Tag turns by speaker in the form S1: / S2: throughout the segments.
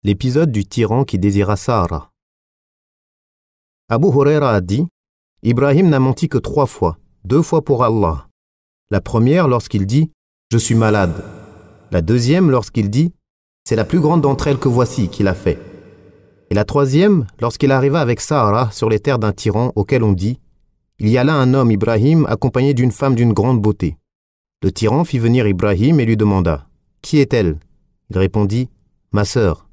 S1: L'épisode du tyran qui désira Sahara. Abu Huraira a dit « Ibrahim n'a menti que 3 fois, 2 fois pour Allah. La première lorsqu'il dit « Je suis malade ». La deuxième lorsqu'il dit « C'est la plus grande d'entre elles que voici qu'il a fait ». Et la troisième lorsqu'il arriva avec Sahara sur les terres d'un tyran auquel on dit « Il y a là un homme, Ibrahim, accompagné d'une femme d'une grande beauté ». Le tyran fit venir Ibrahim et lui demanda « Qui est-elle » Il répondit « Ma sœur ».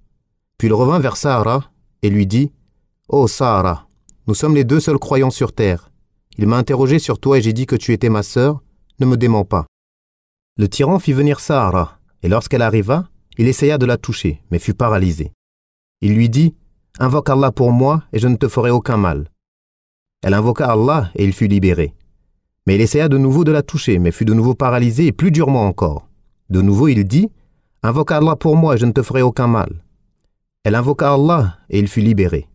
S1: Puis il revint vers Sahara et lui dit « Oh Sahara, nous sommes les 2 seuls croyants sur terre. Il m'a interrogé sur toi et j'ai dit que tu étais ma sœur, ne me démens pas. » Le tyran fit venir Sahara, et lorsqu'elle arriva, il essaya de la toucher, mais fut paralysé. Il lui dit « Invoque Allah pour moi et je ne te ferai aucun mal. » Elle invoqua Allah et il fut libéré. Mais il essaya de nouveau de la toucher, mais fut de nouveau paralysé et plus durement encore. De nouveau il dit « Invoque Allah pour moi et je ne te ferai aucun mal. » Elle invoqua Allah et il fut libéré.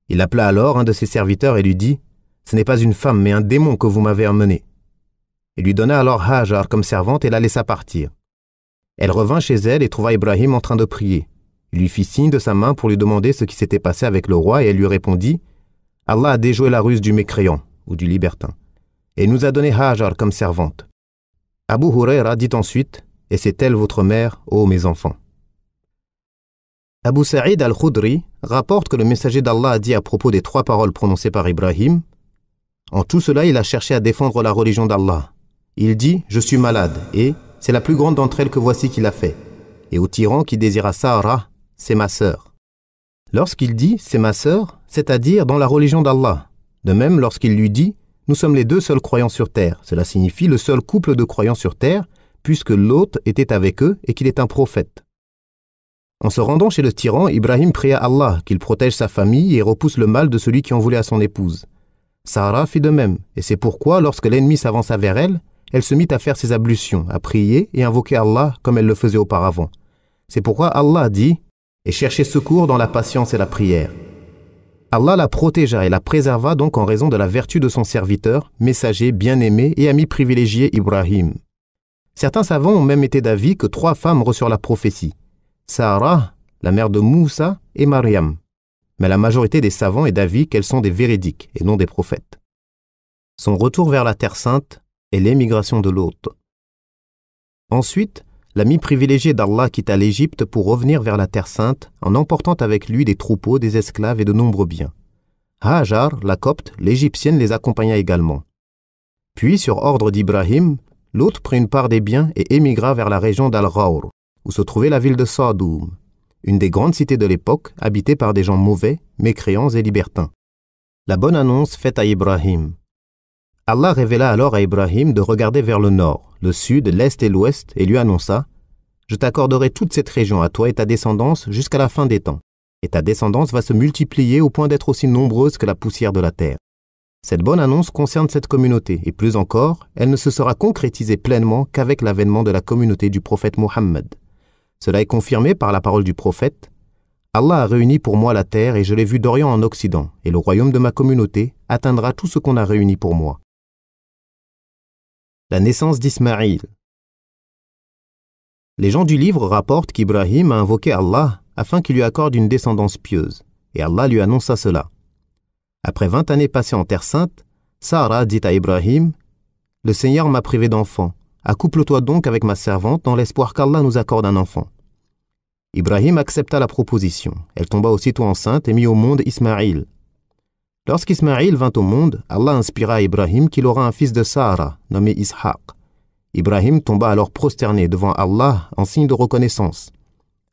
S1: Il appela alors un de ses serviteurs et lui dit « Ce n'est pas une femme mais un démon que vous m'avez emmené. » Il lui donna alors Hajar comme servante et la laissa partir. Elle revint chez elle et trouva Ibrahim en train de prier. Il lui fit signe de sa main pour lui demander ce qui s'était passé avec le roi et elle lui répondit « Allah a déjoué la ruse du mécréant ou du libertin et nous a donné Hajar comme servante. » Abu Huraira dit ensuite « Et c'est elle votre mère, ô mes enfants. » Abu Sa'id al-Khudri rapporte que le messager d'Allah a dit à propos des 3 paroles prononcées par Ibrahim « En tout cela, il a cherché à défendre la religion d'Allah. Il dit « Je suis malade » et « C'est la plus grande d'entre elles que voici qu'il a fait. » Et au tyran qui désira Sahara, « C'est ma sœur. » Lorsqu'il dit « C'est ma sœur », c'est-à-dire dans la religion d'Allah. De même, lorsqu'il lui dit « Nous sommes les 2 seuls croyants sur terre », cela signifie le seul couple de croyants sur terre, puisque l'autre était avec eux et qu'il est un prophète. En se rendant chez le tyran, Ibrahim pria Allah qu'il protège sa famille et repousse le mal de celui qui en voulait à son épouse. Sahara fit de même, et c'est pourquoi, lorsque l'ennemi s'avança vers elle, elle se mit à faire ses ablutions, à prier et invoquer Allah comme elle le faisait auparavant. C'est pourquoi Allah dit « Et cherchez secours dans la patience et la prière ». Allah la protégea et la préserva donc en raison de la vertu de son serviteur, messager, bien-aimé et ami privilégié Ibrahim. Certains savants ont même été d'avis que 3 femmes reçurent la prophétie. Sahara, la mère de Moussa et Mariam. Mais la majorité des savants est d'avis qu'elles sont des véridiques et non des prophètes. Son retour vers la Terre Sainte et l'émigration de Lot. Ensuite, l'ami privilégié d'Allah quitta l'Égypte pour revenir vers la Terre Sainte en emportant avec lui des troupeaux, des esclaves et de nombreux biens. Hajar, la copte, l'Égyptienne, les accompagna également. Puis, sur ordre d'Ibrahim, Lot prit une part des biens et émigra vers la région d'Al-Ghawr, où se trouvait la ville de Sadoum, une des grandes cités de l'époque, habitée par des gens mauvais, mécréants et libertins. La bonne annonce faite à Ibrahim. Allah révéla alors à Ibrahim de regarder vers le nord, le sud, l'est et l'ouest, et lui annonça « Je t'accorderai toute cette région à toi et ta descendance jusqu'à la fin des temps, et ta descendance va se multiplier au point d'être aussi nombreuse que la poussière de la terre. » Cette bonne annonce concerne cette communauté, et plus encore, elle ne se sera concrétisée pleinement qu'avec l'avènement de la communauté du prophète Mohammed. Cela est confirmé par la parole du prophète « Allah a réuni pour moi la terre et je l'ai vue d'Orient en Occident, et le royaume de ma communauté atteindra tout ce qu'on a réuni pour moi. » La naissance d'Ismaïl. Les gens du livre rapportent qu'Ibrahim a invoqué Allah afin qu'il lui accorde une descendance pieuse, et Allah lui annonça cela. Après 20 années passées en Terre Sainte, Sahara dit à Ibrahim « Le Seigneur m'a privé d'enfant. Accouple-toi donc avec ma servante dans l'espoir qu'Allah nous accorde un enfant. » Ibrahim accepta la proposition. Elle tomba aussitôt enceinte et mit au monde Ismaïl. Lorsqu'Ismaïl vint au monde, Allah inspira à Ibrahim qu'il aura un fils de Sahara, nommé Ishaq. Ibrahim tomba alors prosterné devant Allah en signe de reconnaissance.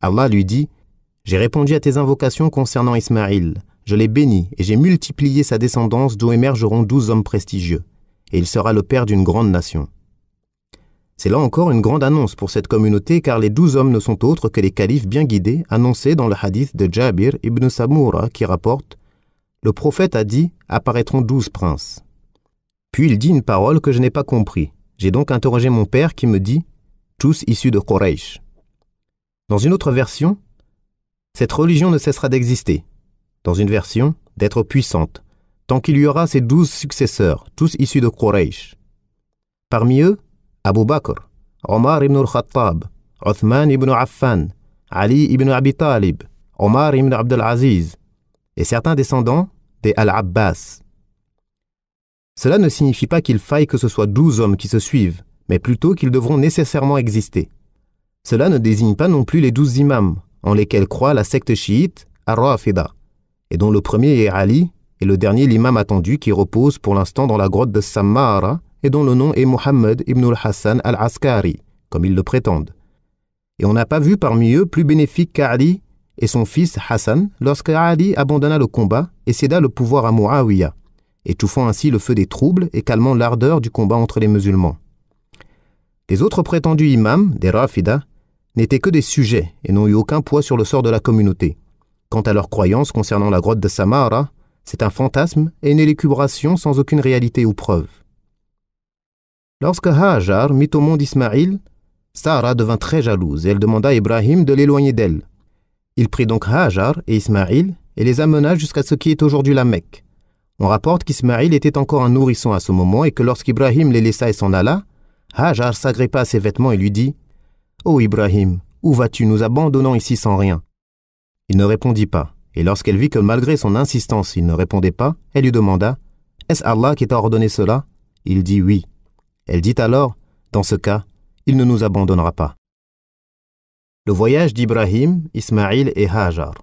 S1: Allah lui dit « J'ai répondu à tes invocations concernant Ismaïl. Je l'ai béni et j'ai multiplié sa descendance d'où émergeront 12 hommes prestigieux. Et il sera le père d'une grande nation. » C'est là encore une grande annonce pour cette communauté car les 12 hommes ne sont autres que les califes bien guidés annoncés dans le hadith de Jabir ibn Samura qui rapporte « Le prophète a dit « Apparaîtront 12 princes ». Puis il dit une parole que je n'ai pas compris. J'ai donc interrogé mon père qui me dit « Tous issus de Quraysh ». Dans une autre version, cette religion ne cessera d'exister. Dans une version, d'être puissante, tant qu'il y aura ces 12 successeurs, tous issus de Quraysh. Parmi eux, Abu Bakr, Omar ibn al-Khattab, Uthman ibn Affan, Ali ibn Abi Talib, Omar ibn Abdul Aziz et certains descendants des Al-Abbas. Cela ne signifie pas qu'il faille que ce soit 12 hommes qui se suivent, mais plutôt qu'ils devront nécessairement exister. Cela ne désigne pas non plus les 12 imams, en lesquels croit la secte chiite Ar-Rafida, et dont le premier est Ali, et le dernier l'imam attendu qui repose pour l'instant dans la grotte de Sammara, et dont le nom est Muhammad ibn al-Hassan al-Askari, comme ils le prétendent. Et on n'a pas vu parmi eux plus bénéfique qu'Ali et son fils Hassan lorsque Ali abandonna le combat et céda le pouvoir à Muawiyah, étouffant ainsi le feu des troubles et calmant l'ardeur du combat entre les musulmans. Les autres prétendus imams, des Rafida, n'étaient que des sujets et n'ont eu aucun poids sur le sort de la communauté. Quant à leurs croyances concernant la grotte de Sammara, c'est un fantasme et une élucubration sans aucune réalité ou preuve. Lorsque Hajar mit au monde Ismaïl, Sarah devint très jalouse et elle demanda à Ibrahim de l'éloigner d'elle. Il prit donc Hajar et Ismaïl et les amena jusqu'à ce qui est aujourd'hui la Mecque. On rapporte qu'Ismaïl était encore un nourrisson à ce moment et que lorsqu'Ibrahim les laissa et s'en alla, Hajar s'agrippa à ses vêtements et lui dit « Ô Ibrahim, où vas-tu nous abandonnant ici sans rien ?» Il ne répondit pas, et lorsqu'elle vit que malgré son insistance il ne répondait pas, elle lui demanda « Est-ce Allah qui t'a ordonné cela ?» Il dit « Oui ». Elle dit alors « Dans ce cas, il ne nous abandonnera pas. » Le voyage d'Ibrahim, Ismaïl et Hajar.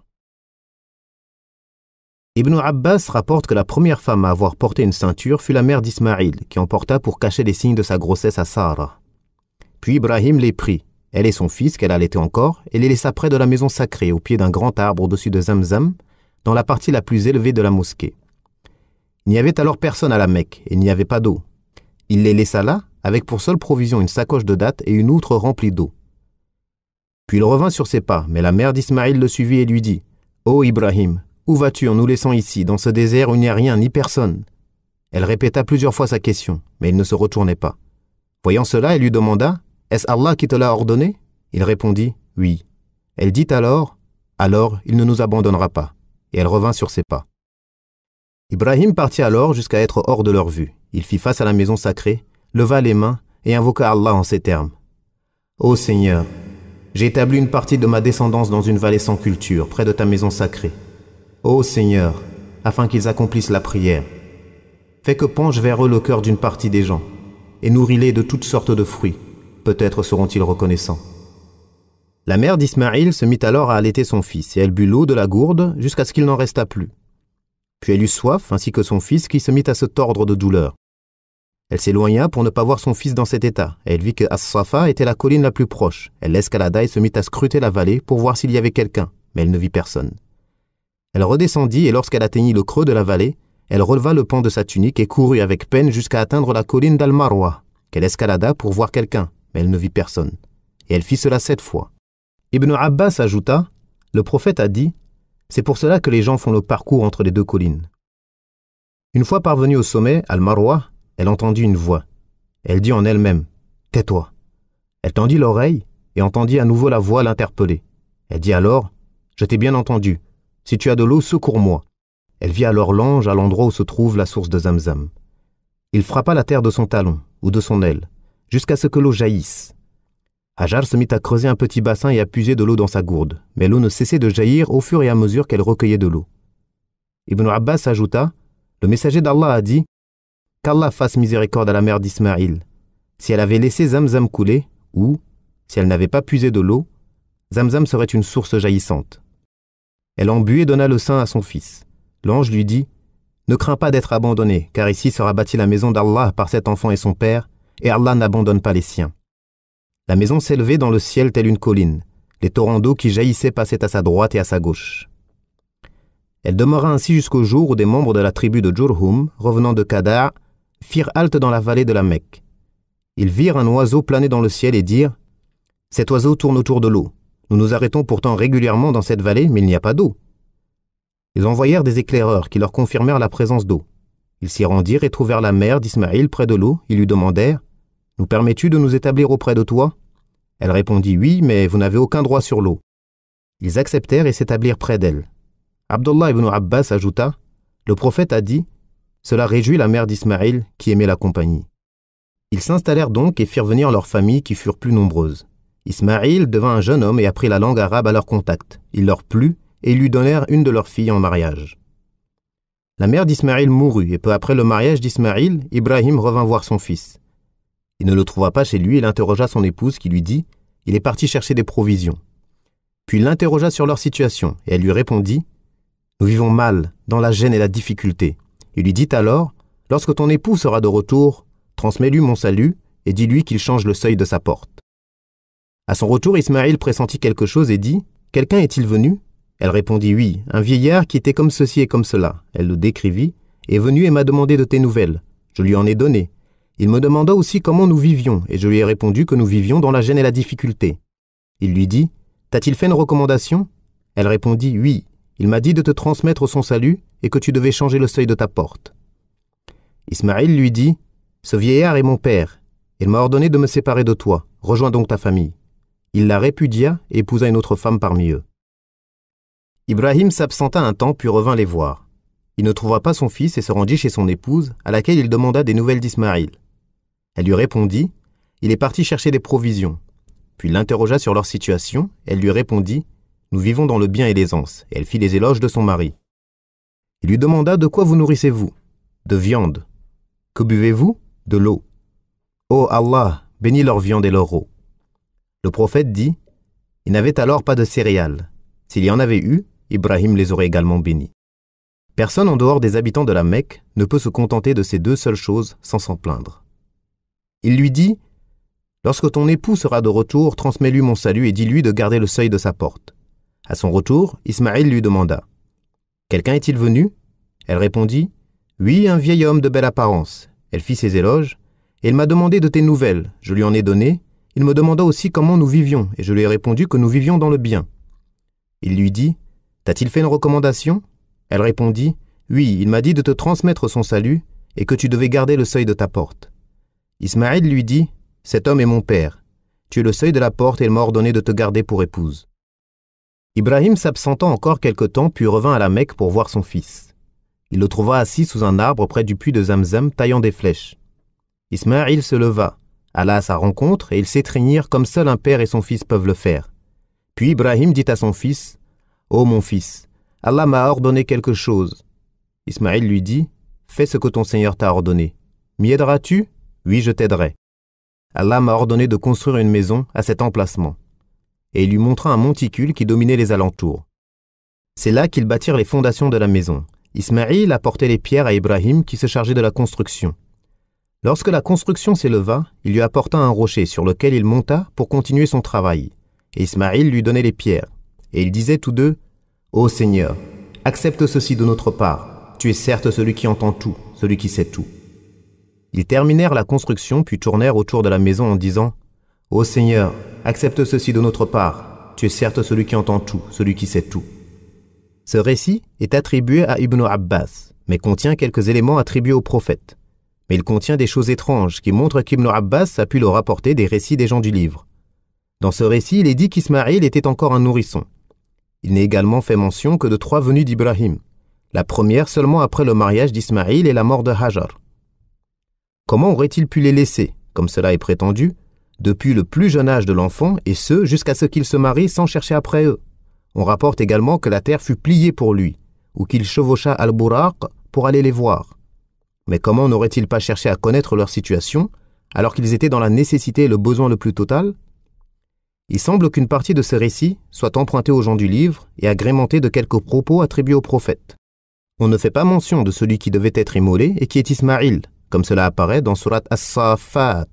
S1: Ibn Abbas rapporte que la première femme à avoir porté une ceinture fut la mère d'Ismaïl, qui en porta pour cacher les signes de sa grossesse à Sarah. Puis Ibrahim les prit, elle et son fils, qu'elle allaitait encore, et les laissa près de la maison sacrée, au pied d'un grand arbre au-dessus de Zamzam, dans la partie la plus élevée de la mosquée. Il n'y avait alors personne à la Mecque, et il n'y avait pas d'eau. Il les laissa là, avec pour seule provision une sacoche de dattes et une outre remplie d'eau. Puis il revint sur ses pas, mais la mère d'Ismaïl le suivit et lui dit « Ô Ibrahim, où vas-tu en nous laissant ici, dans ce désert où il n'y a rien ni personne ?» Elle répéta plusieurs fois sa question, mais il ne se retournait pas. Voyant cela, elle lui demanda « Est-ce Allah qui te l'a ordonné ?» Il répondit « Oui ». Elle dit alors « Alors, il ne nous abandonnera pas. » Et elle revint sur ses pas. Ibrahim partit alors jusqu'à être hors de leur vue. Il fit face à la maison sacrée, leva les mains et invoqua Allah en ces termes. « Ô Seigneur, j'ai établi une partie de ma descendance dans une vallée sans culture, près de ta maison sacrée. Ô Seigneur, afin qu'ils accomplissent la prière, fais que penche vers eux le cœur d'une partie des gens, et nourris-les de toutes sortes de fruits, peut-être seront-ils reconnaissants. » La mère d'Ismaïl se mit alors à allaiter son fils, et elle but l'eau de la gourde jusqu'à ce qu'il n'en restât plus. Puis elle eut soif, ainsi que son fils, qui se mit à se tordre de douleur. Elle s'éloigna pour ne pas voir son fils dans cet état, et elle vit que As-Safa était la colline la plus proche. Elle l'escalada et se mit à scruter la vallée pour voir s'il y avait quelqu'un, mais elle ne vit personne. Elle redescendit, et lorsqu'elle atteignit le creux de la vallée, elle releva le pan de sa tunique et courut avec peine jusqu'à atteindre la colline d'Al-Marwa, qu'elle escalada pour voir quelqu'un, mais elle ne vit personne. Et elle fit cela 7 fois. Ibn Abbas ajouta, le prophète a dit, c'est pour cela que les gens font le parcours entre les deux collines. Une fois parvenue au sommet, Al-Marwa, elle entendit une voix. Elle dit en elle-même, « Tais-toi ». Elle tendit l'oreille et entendit à nouveau la voix l'interpeller. Elle dit alors, « Je t'ai bien entendu. Si tu as de l'eau, secours-moi. » Elle vit alors l'ange à l'endroit où se trouve la source de Zamzam. Il frappa la terre de son talon ou de son aile, jusqu'à ce que l'eau jaillisse. Hajar se mit à creuser un petit bassin et à puiser de l'eau dans sa gourde, mais l'eau ne cessait de jaillir au fur et à mesure qu'elle recueillait de l'eau. Ibn Abbas ajouta, « Le messager d'Allah a dit, qu'Allah fasse miséricorde à la mère d'Ismaïl. Si elle avait laissé Zamzam couler, ou, si elle n'avait pas puisé de l'eau, Zamzam serait une source jaillissante. » Elle en but et donna le sein à son fils. L'ange lui dit, « Ne crains pas d'être abandonné, car ici sera bâtie la maison d'Allah par cet enfant et son père, et Allah n'abandonne pas les siens. » La maison s'élevait dans le ciel telle une colline. Les torrents d'eau qui jaillissaient passaient à sa droite et à sa gauche. Elle demeura ainsi jusqu'au jour où des membres de la tribu de Jurhum, revenant de Qada', firent halte dans la vallée de la Mecque. Ils virent un oiseau planer dans le ciel et dirent « Cet oiseau tourne autour de l'eau. Nous nous arrêtons pourtant régulièrement dans cette vallée, mais il n'y a pas d'eau. » Ils envoyèrent des éclaireurs qui leur confirmèrent la présence d'eau. Ils s'y rendirent et trouvèrent la mère d'Ismaïl près de l'eau. Ils lui demandèrent « Nous permets-tu de nous établir auprès de toi ?» Elle répondit « Oui, mais vous n'avez aucun droit sur l'eau. » Ils acceptèrent et s'établirent près d'elle. Abdullah ibn Abbas ajouta « Le prophète a dit « Cela réjouit la mère d'Ismaïl qui aimait la compagnie. » Ils s'installèrent donc et firent venir leurs familles qui furent plus nombreuses. Ismaïl devint un jeune homme et apprit la langue arabe à leur contact. Il leur plut et ils lui donnèrent une de leurs filles en mariage. La mère d'Ismaïl mourut et peu après le mariage d'Ismaïl, Ibrahim revint voir son fils. Il ne le trouva pas chez lui et l'interrogea son épouse qui lui dit « Il est parti chercher des provisions ». Puis il l'interrogea sur leur situation et elle lui répondit « Nous vivons mal, dans la gêne et la difficulté. » Il lui dit alors « Lorsque ton époux sera de retour, transmets-lui mon salut et dis-lui qu'il change le seuil de sa porte. » À son retour, Ismaïl pressentit quelque chose et dit « Quelqu'un est-il venu ?» Elle répondit « Oui, un vieillard qui était comme ceci et comme cela. » Elle le décrivit « Est venu et m'a demandé de tes nouvelles. Je lui en ai donné. Il me demanda aussi comment nous vivions et je lui ai répondu que nous vivions dans la gêne et la difficulté. Il lui dit « T'a-t-il fait une recommandation ?» Elle répondit « Oui, il m'a dit de te transmettre son salut et que tu devais changer le seuil de ta porte. » Ismaïl lui dit « Ce vieillard est mon père. Il m'a ordonné de me séparer de toi. Rejoins donc ta famille. » Il la répudia et épousa une autre femme parmi eux. Ibrahim s'absenta un temps puis revint les voir. Il ne trouva pas son fils et se rendit chez son épouse, à laquelle il demanda des nouvelles d'Ismaïl. Elle lui répondit « Il est parti chercher des provisions. » Puis il l'interrogea sur leur situation. Elle lui répondit « Nous vivons dans le bien et l'aisance. » Et elle fit les éloges de son mari. Il lui demanda « De quoi vous nourrissez-vous » ? « De viande. » « Que buvez-vous » ? « De l'eau. »« Ô Allah, bénis leur viande et leur eau. » Le prophète dit « Il n'avait alors pas de céréales. S'il y en avait eu, Ibrahim les aurait également bénis. » Personne en dehors des habitants de la Mecque ne peut se contenter de ces deux seules choses sans s'en plaindre. Il lui dit « Lorsque ton époux sera de retour, transmets-lui mon salut et dis-lui de garder le seuil de sa porte. » À son retour, Ismaïl lui demanda « Quelqu'un est-il venu ?» Elle répondit « Oui, un vieil homme de belle apparence. » Elle fit ses éloges et il m'a demandé de tes nouvelles. Je lui en ai donné. Il me demanda aussi comment nous vivions et je lui ai répondu que nous vivions dans le bien. Il lui dit « T'a-t-il fait une recommandation ?» Elle répondit « Oui, il m'a dit de te transmettre son salut et que tu devais garder le seuil de ta porte. » Ismaïl lui dit « Cet homme est mon père. Tu es le seuil de la porte et il m'a ordonné de te garder pour épouse. » Ibrahim s'absenta encore quelque temps puis revint à la Mecque pour voir son fils. Il le trouva assis sous un arbre près du puits de Zamzam taillant des flèches. Ismaïl se leva, alla à sa rencontre et ils s'étreignirent comme seul un père et son fils peuvent le faire. Puis Ibrahim dit à son fils « Ô mon fils, Allah m'a ordonné quelque chose. » Ismaïl lui dit « Fais ce que ton Seigneur t'a ordonné. M'y aideras-tu ? Oui, je t'aiderai. Allah m'a ordonné de construire une maison à cet emplacement. » Et il lui montra un monticule qui dominait les alentours. C'est là qu'ils bâtirent les fondations de la maison. Ismaïl apportait les pierres à Ibrahim qui se chargeait de la construction. Lorsque la construction s'éleva, il lui apporta un rocher sur lequel il monta pour continuer son travail. Et Ismaïl lui donnait les pierres. Et ils disaient tous deux « Ô Seigneur, accepte ceci de notre part. Tu es certes celui qui entend tout, celui qui sait tout. » Ils terminèrent la construction puis tournèrent autour de la maison en disant « Ô Seigneur, accepte ceci de notre part. Tu es certes celui qui entend tout, celui qui sait tout. » Ce récit est attribué à Ibn Abbas, mais contient quelques éléments attribués au prophète. Mais il contient des choses étranges qui montrent qu'Ibn Abbas a pu le rapporter des récits des gens du livre. Dans ce récit, il est dit qu'Ismaïl était encore un nourrisson. Il n'est également fait mention que de 3 venues d'Ibrahim, la première seulement après le mariage d'Ismaïl et la mort de Hajar. Comment aurait-il pu les laisser, comme cela est prétendu, depuis le plus jeune âge de l'enfant et ce jusqu'à ce qu'il se marie sans chercher après eux? On rapporte également que la terre fut pliée pour lui, ou qu'il chevaucha Al-Buraq pour aller les voir. Mais comment n'aurait-il pas cherché à connaître leur situation, alors qu'ils étaient dans la nécessité et le besoin le plus total? Il semble qu'une partie de ce récit soit empruntée aux gens du livre et agrémentée de quelques propos attribués au prophète. On ne fait pas mention de celui qui devait être immolé et qui est Ismaïl, comme cela apparaît dans Surat As-Saffat.